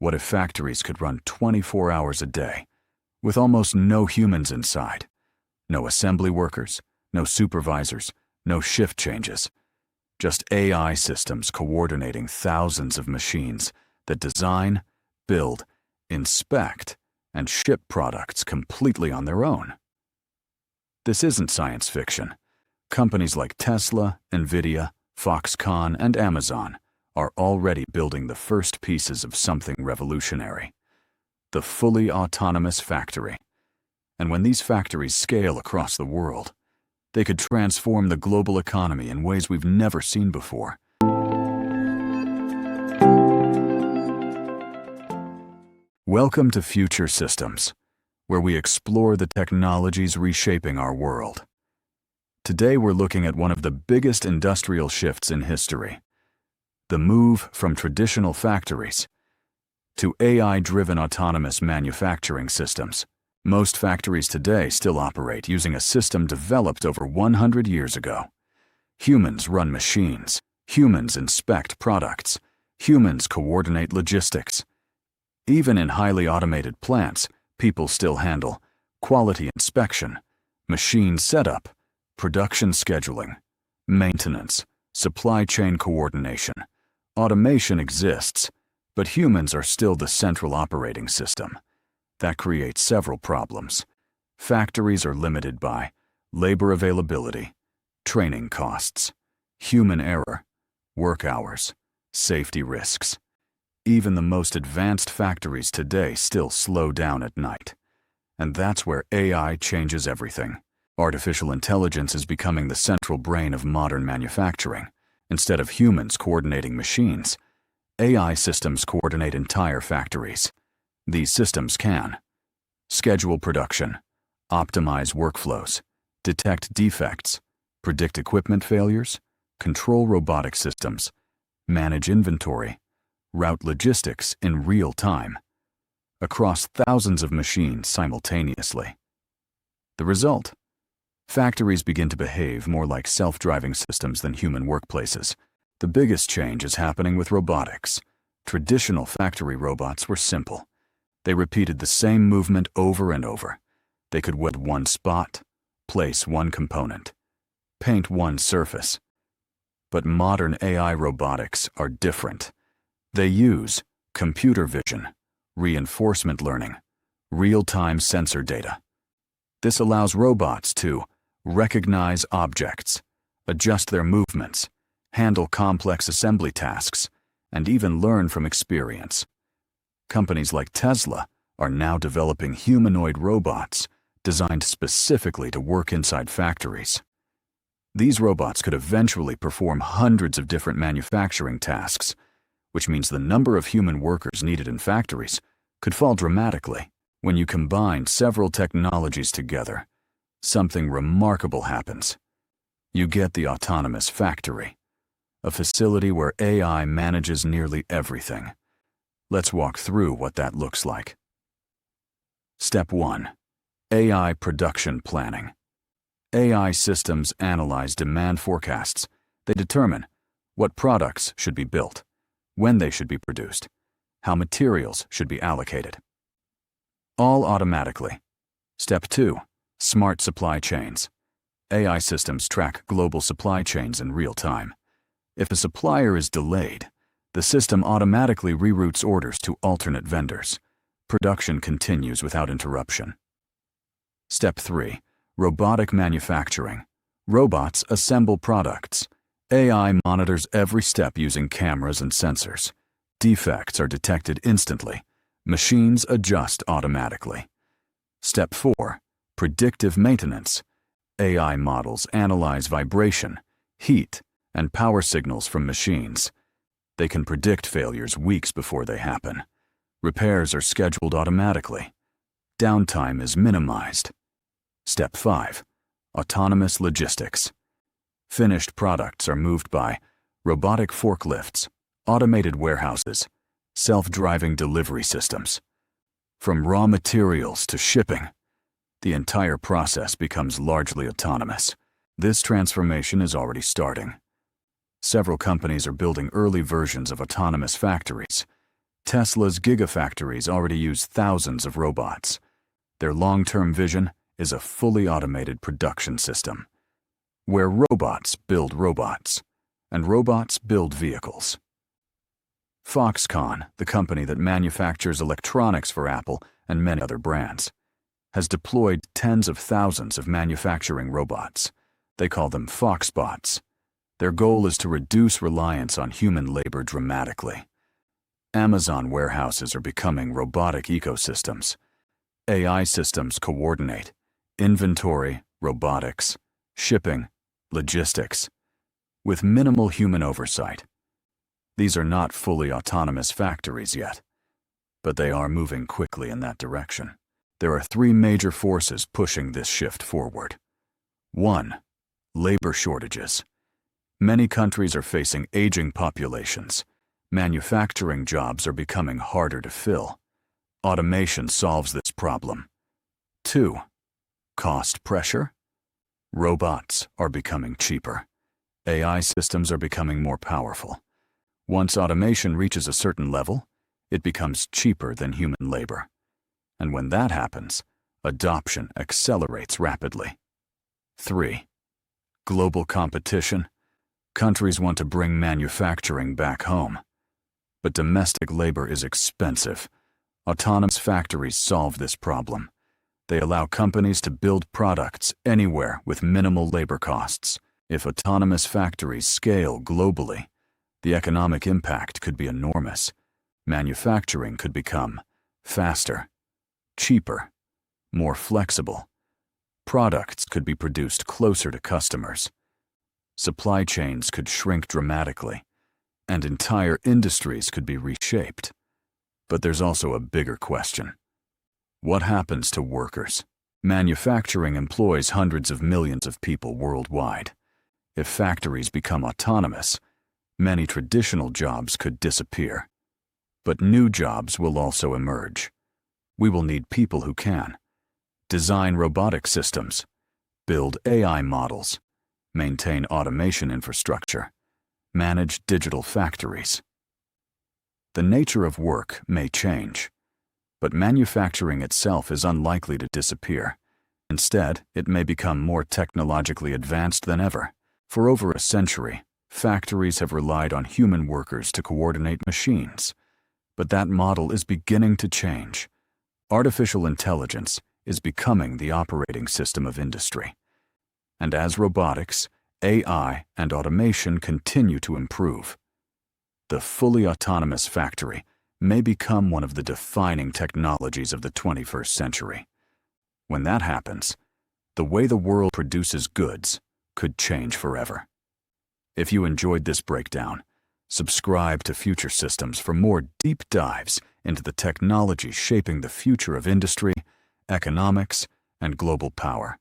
What if factories could run 24 hours a day, with almost no humans inside? No assembly workers, no supervisors, no shift changes. Just AI systems coordinating thousands of machines that design, build, inspect, and ship products completely on their own. This isn't science fiction. Companies like Tesla, Nvidia, Foxconn, and Amazon are already building the first pieces of something revolutionary: the fully autonomous factory. And when these factories scale across the world, they could transform the global economy in ways we've never seen before. Welcome to Future Systems, where we explore the technologies reshaping our world. Today we're looking at one of the biggest industrial shifts in history: the move from traditional factories to AI-driven autonomous manufacturing systems. Most factories today still operate using a system developed over 100 years ago. Humans run machines, humans inspect products, humans coordinate logistics. Even in highly automated plants, people still handle quality inspection, machine setup, production scheduling, maintenance, supply chain coordination. Automation exists, but humans are still the central operating system. That creates several problems. Factories are limited by labor availability, training costs, human error, work hours, safety risks. Even the most advanced factories today still slow down at night. And that's where AI changes everything. Artificial intelligence is becoming the central brain of modern manufacturing. Instead of humans coordinating machines, AI systems coordinate entire factories. These systems can schedule production, optimize workflows, detect defects, predict equipment failures, control robotic systems, manage inventory, route logistics in real time, across thousands of machines simultaneously. The result? Factories begin to behave more like self-driving systems than human workplaces. The biggest change is happening with robotics. Traditional factory robots were simple. They repeated the same movement over and over. They could weld one spot, place one component, paint one surface. But modern AI robotics are different. They use computer vision, reinforcement learning, real-time sensor data. This allows robots to recognize objects, adjust their movements, handle complex assembly tasks, and even learn from experience. Companies like Tesla are now developing humanoid robots designed specifically to work inside factories. These robots could eventually perform hundreds of different manufacturing tasks, which means the number of human workers needed in factories could fall dramatically. When you combine several technologies together, something remarkable happens. You get the autonomous factory, a facility where AI manages nearly everything. Let's walk through what that looks like. Step 1. AI production planning. AI systems analyze demand forecasts. They determine what products should be built, when they should be produced, how materials should be allocated. All automatically. Step 2. Smart supply chains. AI systems track global supply chains in real time. If a supplier is delayed, the system automatically reroutes orders to alternate vendors. Production continues without interruption. Step 3. Robotic manufacturing. Robots assemble products. AI monitors every step using cameras and sensors. Defects are detected instantly. Machines adjust automatically. Step 4. Predictive maintenance. AI models analyze vibration, heat, and power signals from machines. They can predict failures weeks before they happen. Repairs are scheduled automatically. Downtime is minimized. Step 5. Autonomous logistics. Finished products are moved by robotic forklifts, automated warehouses, self-driving delivery systems. From raw materials to shipping, the entire process becomes largely autonomous. This transformation is already starting. Several companies are building early versions of autonomous factories. Tesla's gigafactories already use thousands of robots. Their long-term vision is a fully automated production system, where robots build robots, and robots build vehicles. Foxconn, the company that manufactures electronics for Apple and many other brands, has deployed tens of thousands of manufacturing robots. They call them Foxbots. Their goal is to reduce reliance on human labor dramatically. Amazon warehouses are becoming robotic ecosystems. AI systems coordinate inventory, robotics, shipping, logistics, with minimal human oversight. These are not fully autonomous factories yet, but they are moving quickly in that direction. There are three major forces pushing this shift forward. 1. Labor shortages. Many countries are facing aging populations. Manufacturing jobs are becoming harder to fill. Automation solves this problem. 2. Cost pressure. Robots are becoming cheaper. AI systems are becoming more powerful. Once automation reaches a certain level, it becomes cheaper than human labor. And when that happens, adoption accelerates rapidly. 3. Global competition. Countries want to bring manufacturing back home. But domestic labor is expensive. Autonomous factories solve this problem. They allow companies to build products anywhere with minimal labor costs. If autonomous factories scale globally, the economic impact could be enormous. Manufacturing could become faster, cheaper, more flexible. Products could be produced closer to customers. Supply chains could shrink dramatically, and entire industries could be reshaped. But there's also a bigger question. What happens to workers? Manufacturing employs hundreds of millions of people worldwide. If factories become autonomous, many traditional jobs could disappear. But new jobs will also emerge. We will need people who can design robotic systems, build AI models, maintain automation infrastructure, manage digital factories. The nature of work may change, but manufacturing itself is unlikely to disappear. Instead, it may become more technologically advanced than ever. For over a century, factories have relied on human workers to coordinate machines. But that model is beginning to change. Artificial intelligence is becoming the operating system of industry. And as robotics, AI, and automation continue to improve, the fully autonomous factory may become one of the defining technologies of the 21st century. When that happens, the way the world produces goods could change forever. If you enjoyed this breakdown, subscribe to Future Systems for more deep dives into the technology shaping the future of industry, economics, and global power.